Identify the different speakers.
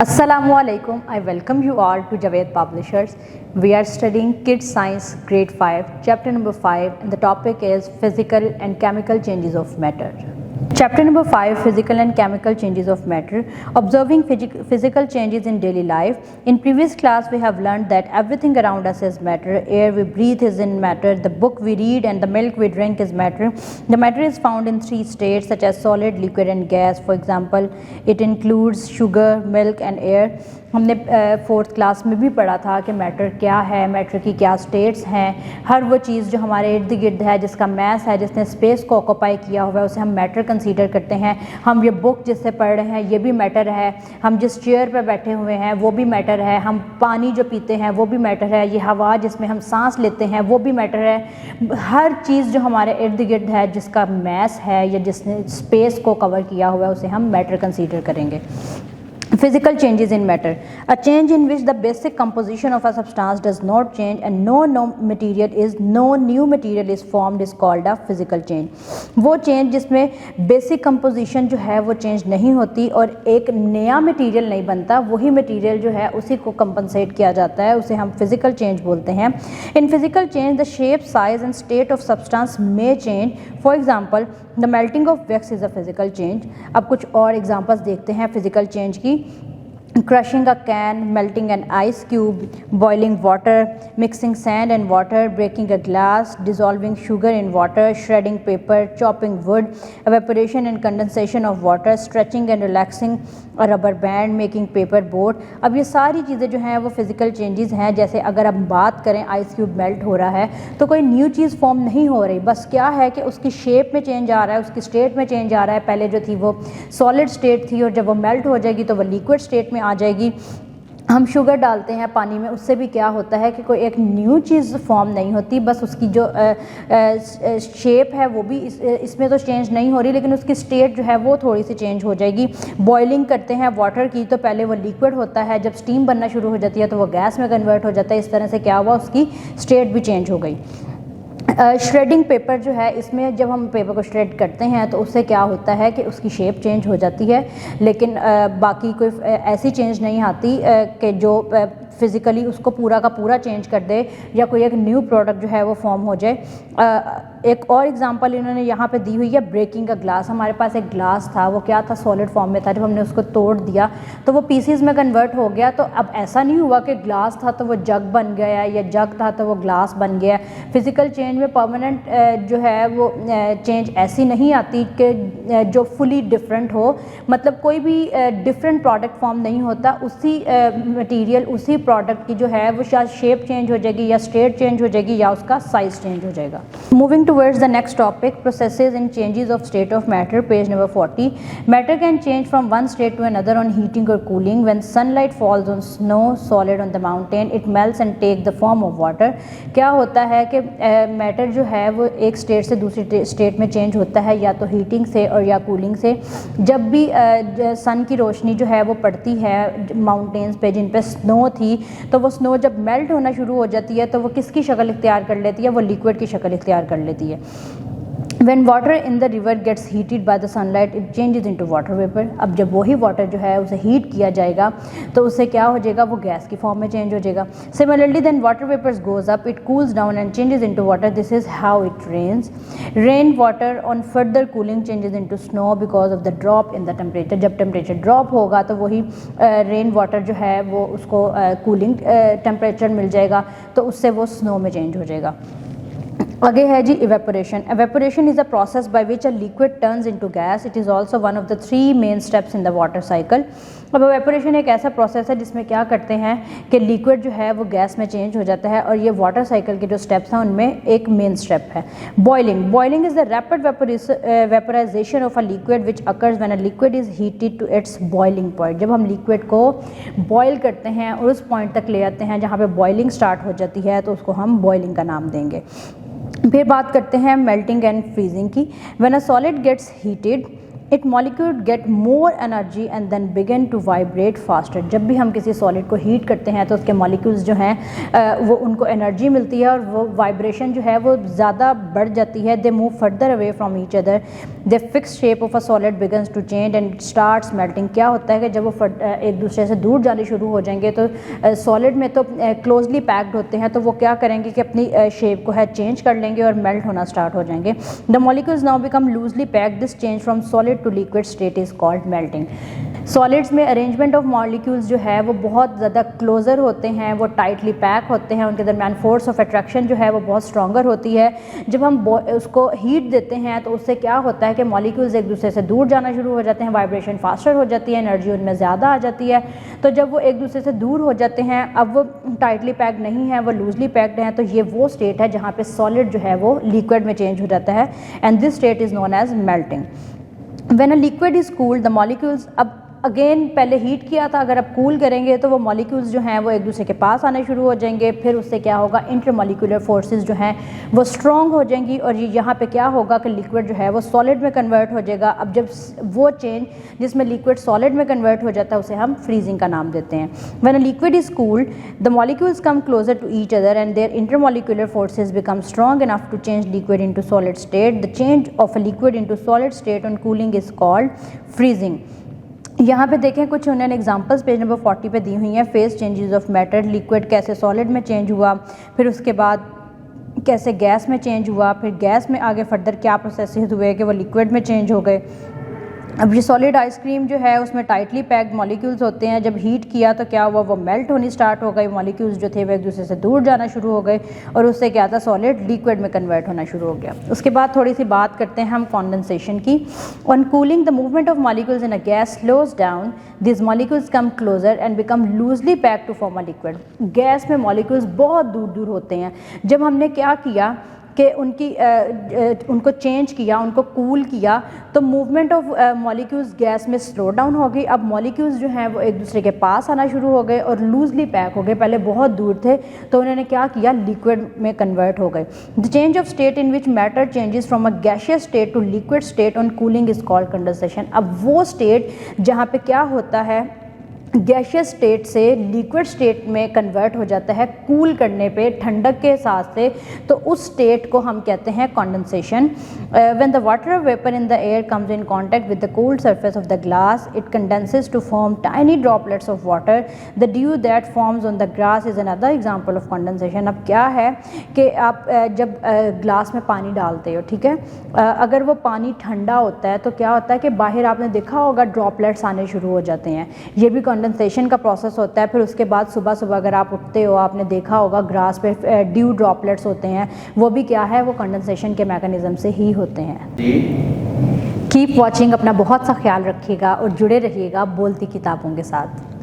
Speaker 1: Assalamualaikum. I welcome you all to Javed Publishers. We are studying Kids Science Grade 5, Chapter number 5, and the topic is Physical and Chemical Changes of Matter. Chapter number 5, Physical and Chemical Changes of Matter, observing physical changes in daily life. In previous class we have learned that everything around us is matter. Air we breathe is in matter, the book we read and the milk we drink is matter. The matter is found in 3 states such as solid, liquid and gas. For example, it includes sugar, milk and air. हमने 4th class में भी पढ़ा था कि matter क्या है, matter की क्या स्टेट्स हैं. हर वो चीज़ जो हमारे इर्द गिर्द है, जिसका मैस है, जिसने स्पेस को ऑक्यूपाई किया हुआ है, उसे हम मैटर कंसीडर करते हैं. हम ये बुक जिससे पढ़ रहे हैं ये भी मैटर है. हम जिस चेयर पर बैठे हुए हैं वो भी मैटर है. हम पानी जो पीते हैं वो भी मैटर है. ये हवा जिसमें हम सांस लेते हैं वो भी मैटर है. हर चीज़ जो हमारे इर्द गिर्द है, जिसका मैस है या जिसने स्पेस को कवर किया हुआ है, उसे हम मैटर कंसीडर करेंगे. Physical changes in matter, a change in which the basic composition of a substance does not change and no new material is formed is called a physical change. वो change जिसमें basic composition जो है वो change नहीं होती और एक नया material नहीं बनता, वही material जो है उसी को compensate किया जाता है, उसे हम physical change बोलते हैं. In physical change, the shape, size and state of substance may change. For example, the melting of wax is a physical change. अब कुछ और examples देखते हैं physical change की. Crushing a can, melting an ice cube, boiling water, mixing sand and water, breaking a glass, dissolving sugar in water, shredding paper, chopping wood, evaporation and condensation of water, stretching and relaxing a rubber band, making paper boat. अब ये सारी चीज़ें जो हैं वो physical changes हैं. जैसे अगर हम बात करें आइस क्यूब मेल्ट हो रहा है तो कोई न्यू चीज़ फॉर्म नहीं हो रही, बस क्या है कि उसकी शेप में चेंज आ रहा है, उसकी स्टेट में चेंज आ रहा है. पहले जो थी वो सॉलिड स्टेट थी और जब वो मेल्ट हो जाएगी तो वो लिक्विड स्टेट में आ जाएगी. हम शुगर डालते हैं पानी में, उससे भी क्या होता है कि कोई एक न्यू चीज़ फॉर्म नहीं होती, बस उसकी जो शेप है वो भी इसमें तो चेंज नहीं हो रही, लेकिन उसकी स्टेट जो है वो थोड़ी सी चेंज हो जाएगी. बॉइलिंग करते हैं वाटर की तो पहले वो लिक्विड होता है, जब स्टीम बनना शुरू हो जाती है तो वो गैस में कन्वर्ट हो जाता है. इस तरह से क्या हुआ, उसकी स्टेट भी चेंज हो गई. श्रेडिंग पेपर जो है, इसमें जब हम पेपर को श्रेड करते हैं तो उससे क्या होता है कि उसकी शेप चेंज हो जाती है, लेकिन बाकी कोई ऐसी चेंज नहीं आती कि जो फिज़िकली उसको पूरा का पूरा चेंज कर दे या कोई एक न्यू प्रोडक्ट जो है वो फॉर्म हो जाए. एक और एग्जांपल इन्होंने यहाँ पे दी हुई है, ब्रेकिंग अ ग्लास. हमारे पास एक ग्लास था, वो क्या था, सॉलिड फॉर्म में था. जब हमने उसको तोड़ दिया तो वो पीसीज में कन्वर्ट हो गया. तो अब ऐसा नहीं हुआ कि ग्लास था तो वो जग बन गया या जग था तो वो ग्लास बन गया. फिज़िकल चेंज में परमानेंट जो है वो चेंज ऐसी नहीं आती कि जो फुली डिफरेंट हो, मतलब कोई भी डिफरेंट प्रोडक्ट फॉर्म नहीं होता. उसी मटीरियल, उसी प्रोडक्ट की जो है वो शायद शेप चेंज हो जाएगी या स्टेट चेंज हो जाएगी या उसका साइज चेंज हो जाएगा. Moving towards the next topic, processes in changes of state of matter, page number 40. Matter can change from one state to another on heating और cooling. When sunlight falls on snow solid on the mountain it melts and take the form of water. क्या होता है कि matter जो है वो एक state से दूसरी स्टेट में चेंज होता है, या तो हीटिंग से और या कूलिंग से. जब भी सन की रोशनी जो है वो पड़ती है माउंटेन्स पे जिन पे स्नो थी, तो वो स्नो जब मेल्ट होना शुरू हो जाती है तो वो किसकी शक्ल इख्तियार कर लेती है, वो लिक्विड की शक्ल इख्तियार कर लेती है. When water in the river gets heated by the sunlight, it changes into water vapor. अब जब वही वाटर जो है उसे हीट किया जाएगा तो उससे क्या हो जाएगा, वो गैस की फॉर्म में चेंज हो जाएगा. Similarly, then water vapors goes up, it cools down and changes into water. This is how it rains. Rain water on further cooling changes into snow because of the drop in the temperature. जब temperature drop होगा तो वही rain water जो है वो उसको cooling temperature मिल जाएगा, तो उससे वो स्नो में चेंज हो जाएगा. आगे है जी evaporation. Evaporation is a process by which a liquid turns into gas. It is also one of the 3 main steps in the water cycle. अब इवेपोरेशन एक ऐसा प्रोसेस है जिसमें क्या करते हैं कि लिक्विड जो है वो गैस में चेंज हो जाता है, और ये वाटर साइकिल के जो स्टेप्स हैं उनमें एक मेन स्टेप है boiling is the rapid vaporisation of a liquid which occurs when a liquid is heated to its boiling point. जब हम लिक्विड को बॉयल करते हैं और उस पॉइंट तक ले आते हैं जहाँ पे बॉइलिंग स्टार्ट हो जाती है, तो उसको हम बॉइलिंग का नाम देंगे. फिर बात करते हैं मेल्टिंग एंड फ्रीजिंग की. When a solid gets heated it molecule get more energy and then begin to vibrate faster. जब भी हम किसी सॉलिड को हीट करते हैं तो उसके मॉलिक्यूल्स जो हैं वो उनको एनर्जी मिलती है और वो वाइब्रेशन जो है वो ज़्यादा बढ़ जाती है। They move further away from each other, the fix shape of a solid begins to change and starts melting. क्या होता है कि जब वो एक दूसरे से दूर जाने शुरू हो जाएंगे तो सॉलिड में तो क्लोजली पैक्ड होते हैं, तो वो क्या करेंगे कि अपनी शेप को है चेंज कर लेंगे और मेल्ट होना स्टार्ट हो जाएंगे। The molecules now become loosely packed, this change from solid to liquid state is called melting. Solids में अरेंजमेंट ऑफ मॉलिक्यूल्स जो है वो बहुत ज़्यादा क्लोजर होते हैं, वो टाइटली पैक होते हैं, उनके दरमियान फोर्स ऑफ अट्रैक्शन जो है वो बहुत स्ट्रॉन्गर होती है। जब हम उसको हीट देते हैं तो उससे क्या होता है कि मॉलिक्यूल्स एक दूसरे से दूर जाना शुरू हो जाते हैं, वाइब्रेशन फास्टर हो जाती है, एनर्जी उनमें ज़्यादा आ जाती है। तो जब वो एक दूसरे से दूर हो जाते हैं, अब वो टाइटली पैक्ड नहीं है, वो लूजली पैक्ड हैं, तो ये वो स्टेट है जहाँ पे सॉलिड जो है वो लिक्विड में चेंज हो जाता है and this state is known as melting. When a liquid is cooled, the molecules, अब अगेन पहले हीट किया था, अगर आप कूल करेंगे तो वो मॉलिक्यूल्स जो हैं वो एक दूसरे के पास आने शुरू हो जाएंगे, फिर उससे क्या होगा, इंटरमॉलिक्यूलर फोर्सेस जो हैं वो स्ट्रॉन्ग हो जाएंगी और ये यहाँ पे क्या होगा कि लिक्विड जो है वो सॉलिड में कन्वर्ट हो जाएगा। अब जब वो चेंज जिसमें लिक्विड सॉलिड में कन्वर्ट हो जाता है उसे हम फ्रीजिंग का नाम देते हैं। When a liquid is cooled the molecules come closer to each other and their intermolecular forces become strong enough to change liquid into solid state. The change of a liquid into solid state on cooling is called freezing. यहाँ पे देखें कुछ उन्होंने examples page number 40 पे दी हुई हैं। Face changes of matter, liquid कैसे solid में चेंज हुआ, फिर उसके बाद कैसे गैस में चेंज हुआ, फिर गैस में आगे फर्दर क्या प्रोसेसेस हुए कि वो लिक्विड में चेंज हो गए। अब ये सॉलिड आइसक्रीम जो है उसमें टाइटली पैक्ड मॉलिक्यूल्स होते हैं, जब हीट किया तो क्या हुआ, वो मेल्ट होनी स्टार्ट हो गई, मॉलिक्यूल्स जो थे वो एक दूसरे से दूर जाना शुरू हो गए और उससे क्या था, सॉलिड लिक्विड में कन्वर्ट होना शुरू हो गया। उसके बाद थोड़ी सी बात करते हैं हम कंडेंसेशन की। On cooling the movement of molecules in a gas slows down, this molecules come closer and become loosely packed to form a liquid. Gas में मॉलिक्यूल्स बहुत दूर दूर होते हैं, जब हमने क्या किया कि उनको चेंज किया, उनको कूल किया, तो मूवमेंट ऑफ मॉलिक्यूल्स गैस में स्लो डाउन हो गई। अब मॉलिक्यूल्स जो हैं वो एक दूसरे के पास आना शुरू हो गए और लूजली पैक हो गए, पहले बहुत दूर थे तो उन्होंने क्या किया, लिक्विड में कन्वर्ट हो गए। The change of state in which matter changes from a gaseous state to liquid state on cooling is called condensation. अब वो स्टेट जहाँ पे क्या होता है, गैशियस स्टेट से लिक्विड स्टेट में कन्वर्ट हो जाता है कूल करने पे, ठंडक के साथ से, तो उस स्टेट को हम कहते हैं condensation. When the water vapour in the air comes in contact with the cooled surface of the glass, it condenses to form tiny droplets of water. The dew that forms on the glass is another example of condensation. अब क्या है कि आप जब glass में पानी डालते हो, ठीक है, अगर वो पानी ठंडा होता है तो क्या होता है कि बाहर आपने देखा होगा ड्रॉपलेट्स आने शुरू हो जाते हैं, ये भी कंडेंसेशन का प्रोसेस होता है। फिर उसके बाद सुबह सुबह अगर आप उठते हो, आपने देखा होगा ग्रास पे ड्यू ड्रॉपलेट्स होते हैं, वो भी क्या है, वो कंडेंसेशन के मैकेनिज्म से ही होते हैं। कीप वॉचिंग, अपना बहुत सा ख्याल रखिएगा और जुड़े रहिएगा बोलती किताबों के साथ।